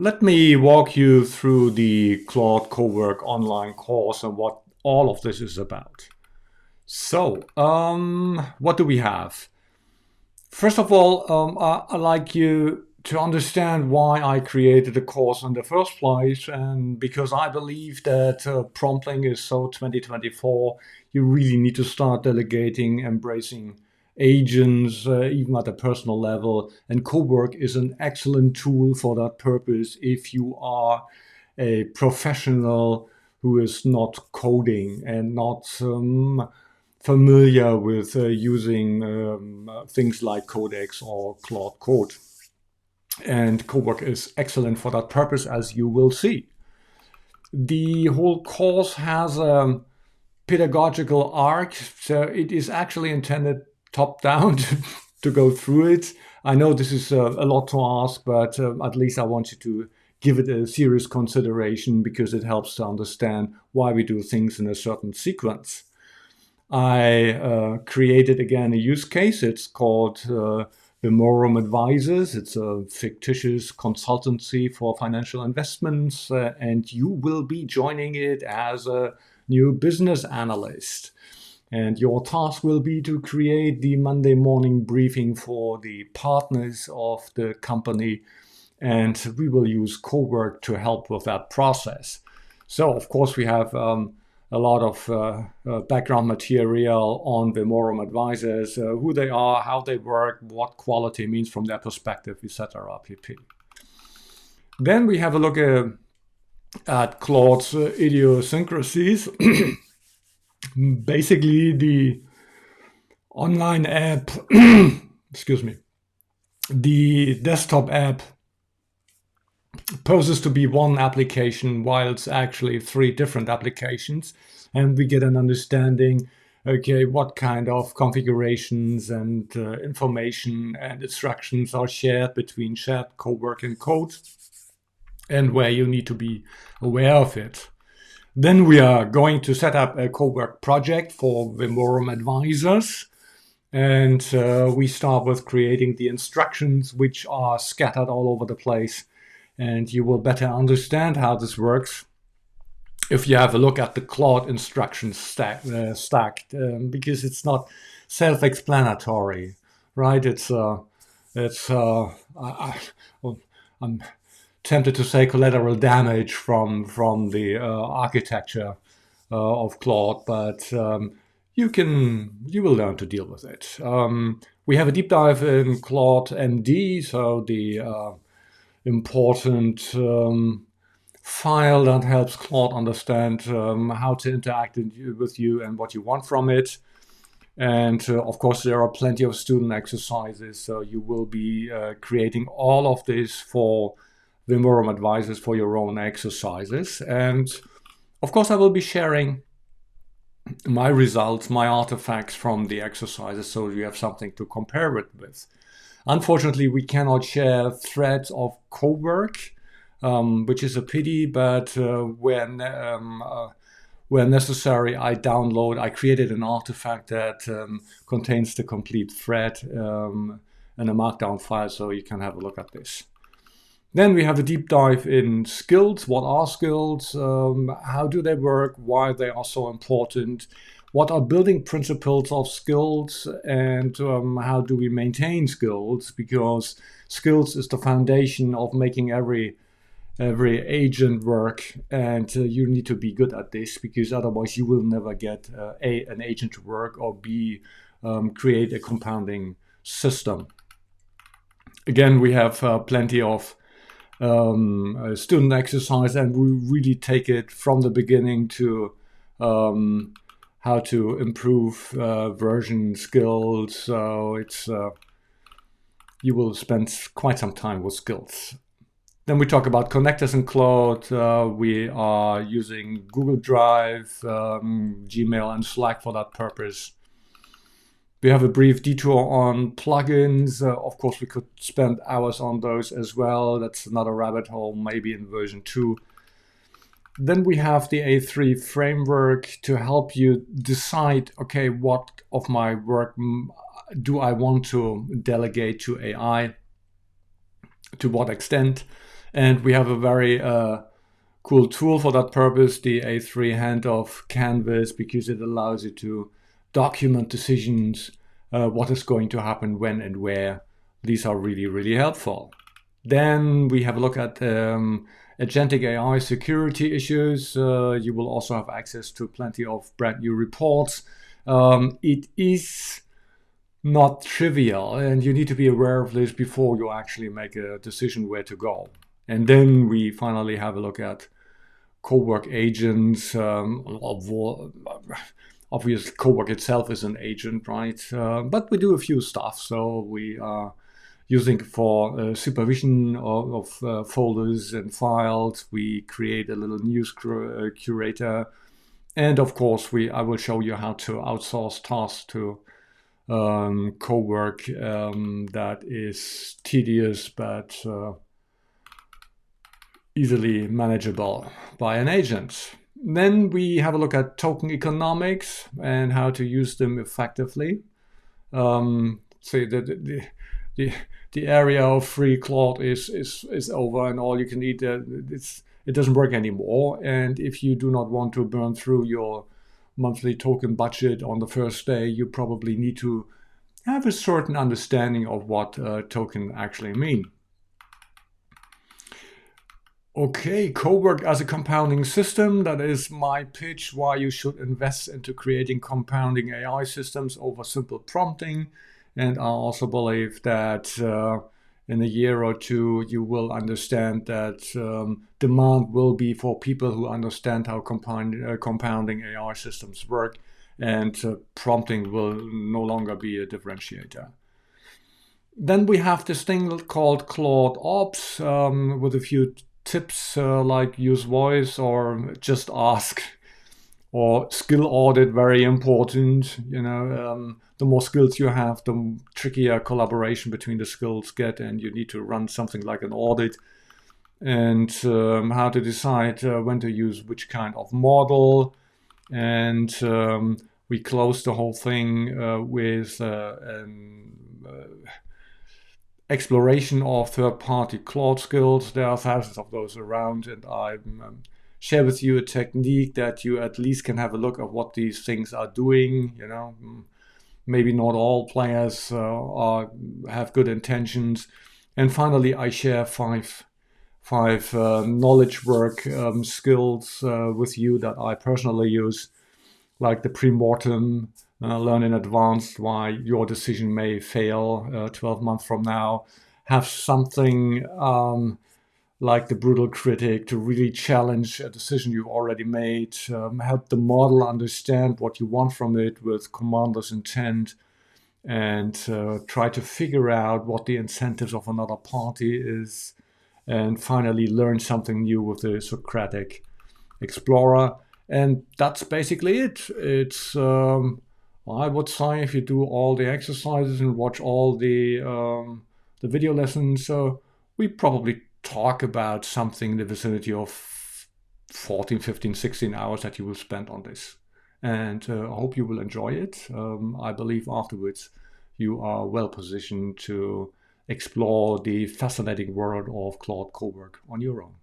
Let me walk you through the Claude Cowork online course and what all of this is about. So, what do we have? First of all, I'd like you to understand why I created the course in the first place, and because I believe that prompting is so 2024, you really need to start delegating, embracing agents, even at a personal level. And Cowork is an excellent tool for that purpose if you are a professional who is not coding and not familiar with using things like Codex or Claude Code. And Cowork is excellent for that purpose, as you will see. The whole course has a pedagogical arc, so it is actually intended top-down to go through it. I know this is a lot to ask, but at least I want you to give it a serious consideration because it helps to understand why we do things in a certain sequence. I created again a use case. It's called Vemorum Advisors. It's a fictitious consultancy for financial investments, and you will be joining it as a new business analyst. And your task will be to create the Monday morning briefing for the partners of the company, and we will use Cowork to help with that process. So, of course, we have a lot of background material on Vemorum Advisors, who they are, how they work, what quality means from their perspective, etc. pp. Then we have a look at Claude's idiosyncrasies. Basically, the online app, excuse me, the desktop app poses to be one application while it's actually three different applications, and we get an understanding, okay, what kind of configurations and information and instructions are shared between Chat, Cowork, and Code, and where you need to be aware of it. Then we are going to set up a Cowork project for Vemorum Advisors, and we start with creating the instructions, which are scattered all over the place. And you will better understand how this works if you have a look at the Claude instruction stack, because it's not self-explanatory, right? I'm tempted to say collateral damage from the architecture of Claude, but you will learn to deal with it. We have a deep dive in Claude MD, so the important file that helps Claude understand how to interact with you and what you want from it. And of course, there are plenty of student exercises, so you will be creating all of this for Vemorum Advisors for your own exercises. And of course, I will be sharing my results, my artifacts from the exercises, so you have something to compare it with. Unfortunately, we cannot share threads of Cowork, which is a pity, but when necessary, I created an artifact that contains the complete thread and a markdown file, so you can have a look at this. Then we have a deep dive in skills. What are skills? How do they work? Why they are so important? What are building principles of skills, and how do we maintain skills? Because skills is the foundation of making every agent work, and you need to be good at this, because otherwise you will never get an agent to work, or B, create a compounding system. Again, we have plenty of student exercise, and we really take it from the beginning to how to improve version skills. So it's you will spend quite some time with skills. Then we talk about connectors in Claude. We are using Google Drive, Gmail, and Slack for that purpose. We have a brief detour on plugins. Of course, we could spend hours on those as well. That's another rabbit hole, maybe in version 2. Then we have the A3 framework to help you decide, okay, what of my work do I want to delegate to AI? To what extent? And we have a very cool tool for that purpose, the A3 handoff canvas, because it allows you to document decisions, what is going to happen when and where. These are really, really helpful. Then we have a look at agentic AI security issues. You will also have access to plenty of brand new reports. It is not trivial, and you need to be aware of this before you actually make a decision where to go. And then we finally have a look at Cowork agents. Obviously, Cowork itself is an agent, right? But we do a few stuff. So we are using for supervision of folders and files. We create a little news curator. And of course, I will show you how to outsource tasks to Cowork. That is tedious, but easily manageable by an agent. Then we have a look at token economics and how to use them effectively. Say that the area of free Claude is over, and all you can eat. It doesn't work anymore. And if you do not want to burn through your monthly token budget on the first day, you probably need to have a certain understanding of what token actually mean. Okay, Cowork as a compounding system. That is my pitch why you should invest into creating compounding AI systems over simple prompting. And I also believe that in a year or two, you will understand that demand will be for people who understand how compounding AI systems work, and prompting will no longer be a differentiator. Then we have this thing called Claude Ops with a few tips like use voice or just ask, or skill audit, very important. The more skills you have, the trickier collaboration between the skills get, and you need to run something like an audit, and how to decide when to use which kind of model. And we close the whole thing with exploration of third-party Claude skills. There are thousands of those around, and I share with you a technique that you at least can have a look at what these things are doing. Maybe not all players have good intentions. And finally, I share five knowledge work skills with you that I personally use, like the pre-mortem, learn in advance why your decision may fail 12 months from now. Have something like the brutal critic to really challenge a decision you've already made. Help the model understand what you want from it with commander's intent, and try to figure out what the incentives of another party is. And finally, learn something new with the Socratic explorer. And that's basically it. It's I would say, if you do all the exercises and watch all the video lessons, we probably talk about something in the vicinity of 14, 15, 16 hours that you will spend on this. And I hope you will enjoy it. I believe afterwards you are well positioned to explore the fascinating world of Claude Cowork on your own.